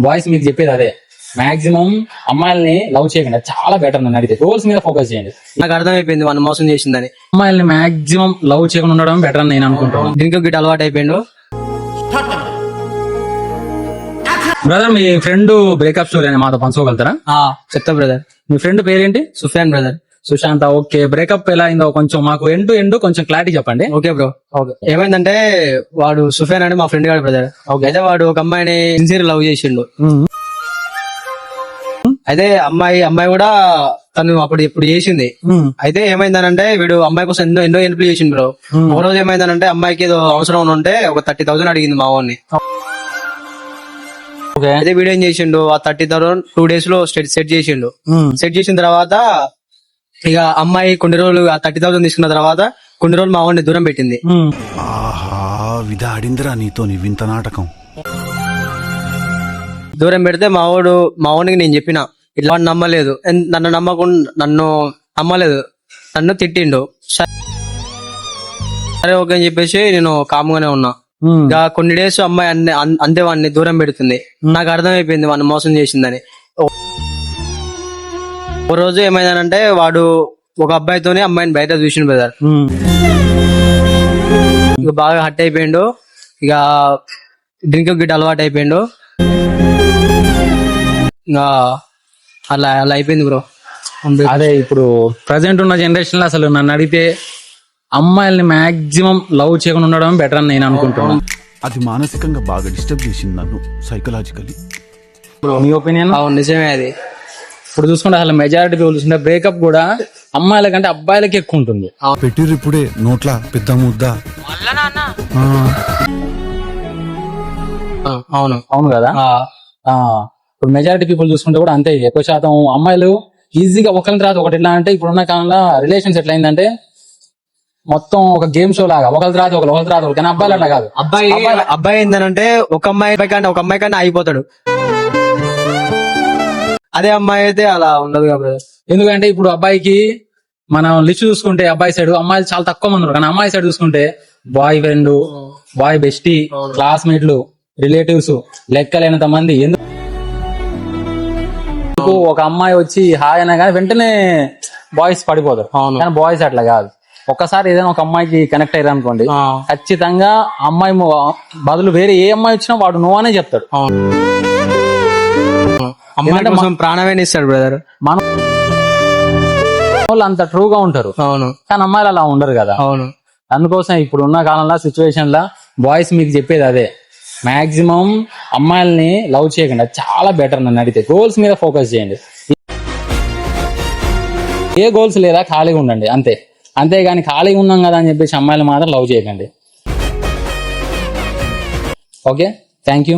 Boys మీకు చెప్పేది అదే, మాక్సిమం అమ్మాయిల్ని లవ్ చేయకండి, చాలా బెటర్ నన్ను అడిగితే. గోల్స్ మీద ఫోకస్ చేయండి. నాకు అర్థమైపోయింది వాడిని మోసం చేసిందని. అమ్మాయిల్ని మాక్సిమం లవ్ చేయకుండా ఉండడం బెటర్ అని నేను అనుకుంటాను. డ్రింక్ గిట్ అలవాటు అయిపోయిండు. బ్రదర్, మీ ఫ్రెండ్ బ్రేకప్ స్టోరీ అని మాతో పంచుకోగలుగుతారా? చెప్తా బ్రదర్. మీ ఫ్రెండ్ పేరేంటి? Sufiyan brother. Sushant. Okay, breakup ఎలా అయిందో కొంచెం మాకు ఎండ్ కొంచెం క్లారిటీ చెప్పండి. Okay bro. ఓకే, ఏమైందంటే వాడు సుఫియాన్ అంటే మా ఫ్రెండ్ గాడు బ్రదర్. అయితే వాడు ఒక అమ్మాయిని సిన్సియర్ లవ్ చేసిండు. అయితే అమ్మాయి కూడా తను అప్పుడు ఇప్పుడు చేసింది. అయితే ఏమైందనంటే వీడు అమ్మాయి కోసం ఎన్నో హెల్ప్ చేసిండు బ్రో. ఒక రోజు ఏమైందనంటే అమ్మాయికి ఏదో అవసరం ఉంటే ఒక 30,000 అడిగింది మా వాడిని. అయితే వీడు ఏం చేసిండు, ఆ 30,000 2 days లో సెట్ చేసిండు. సెట్ చేసిన తర్వాత ఇక అమ్మాయి కొన్ని రోజులు ఆ 30,000 తీసుకున్న తర్వాత కొన్ని రోజులు మా వాడిని దూరం పెట్టింది. ఆడిందిరా నీతో వింత నాటకం. దూరం పెడితే మా వాడికి నేను చెప్పిన ఇట్లా వాడు నమ్మలేదు. నన్ను నమ్మలేదు, నన్ను తిట్టిండు. సరే ఓకే అని చెప్పేసి నేను కామ్గానే ఉన్నా. ఇక కొన్ని డేస్ అమ్మాయి అంతే వాడిని దూరం పెడుతుంది. నాకు అర్థమైపోయింది వాడిని మోసం చేసిందని. ఒక రోజు ఏమైందనంటే వాడు ఒక అబ్బాయితోనే అమ్మాయిని బయట చూసిండు బ్రదర్. ఇక బాగా హట్ అయిపోయిండు. ఇక డ్రింక్ గిట్ అలవాటు అయిపోయిండు. ఇంకా అలా అయిపోయింది బ్రో. అదే ఇప్పుడు ప్రజెంట్ ఉన్న జనరేషన్ లో అసలు నన్ను అడిగితే అమ్మాయిల్ని మాక్సిమం లవ్ చేయకుండా ఉండడం బెటర్ అని నేను అనుకుంటున్నాను. అది మానసికంగా బాగా డిస్టర్బ్ చేసింది నన్ను, సైకలాజికల్లీ. మీ ఒపీనియన్? అవును, నిజమే అది. ఇప్పుడు చూసుకుంటే అసలు మెజారిటీ చూసుకుంటే బ్రేకప్ కూడా అమ్మాయిల కంటే అబ్బాయిలకి ఎక్కువ ఉంటుంది. పెట్టిర్రు ఇప్పుడే నోట్ల పెద్ద ముద్ద. అవును అవును కదా. ఇప్పుడు మెజారిటీ పీపుల్ చూసుకుంటే కూడా అంతే, ఎక్కువ శాతం అమ్మాయిలు ఈజీగా ఒకరి తర్వాత ఒకటి. ఎట్లా అంటే ఇప్పుడున్న కాలంలో రిలేషన్స్ ఎట్లా అయిందంటే మొత్తం ఒక గేమ్ షో లాగా ఒకరి తర్వాత ఒకరు. కానీ అబ్బాయిలు అట్లా కాదు. అబ్బాయి ఏంటంటే ఒక అమ్మాయి కన్నా అయిపోతాడు. అదే అమ్మాయి అయితే అలా ఉండదు కదా. ఎందుకంటే ఇప్పుడు అబ్బాయికి మనం లిస్ట్ చూసుకుంటే అబ్బాయి సైడ్ అమ్మాయిలు చాలా తక్కువ మంది ఉన్నారు. కానీ అమ్మాయి సైడ్ చూసుకుంటే బాయ్ ఫ్రెండ్, బాయ్ బెస్టీ, క్లాస్మేట్లు, రిలేటివ్స్ లెక్కలేనంత మంది. ఎందుకు ఒక అమ్మాయి వచ్చి హాయ్ అయినా కానీ వెంటనే బాయ్స్ పడిపోతారు. కానీ బాయ్స్ అట్లా కాదు. ఒక్కసారి ఏదైనా ఒక అమ్మాయికి కనెక్ట్ అయ్యారు అనుకోండి, ఖచ్చితంగా అమ్మాయి బదులు వేరే ఏ అమ్మాయి వచ్చినా వాడు నువ్వు అనే చెప్తాడు. ప్రాణమైన ఇస్తాడు బ్రదర్. మన వాళ్ళు అంత ట్రూగా ఉంటారు. అవును, కానీ అమ్మాయిలు అలా ఉండరు కదా. అవును, అందుకోసం ఇప్పుడు ఉన్న కాలంలో సిచ్యువేషన్ లా బాయ్స్ మీకు చెప్పేది అదే, మాక్సిమం అమ్మాయిల్ని లవ్ చేయకండి, చాలా బెటర్ నన్ను అడిగితే. గోల్స్ మీద ఫోకస్ చేయండి. ఏ గోల్స్ లేదా ఖాళీగా ఉండండి అంతేగాని ఖాళీగా ఉన్నాం కదా అని చెప్పేసి అమ్మాయిలు మాత్రం లవ్ చేయకండి. Okay, thank you.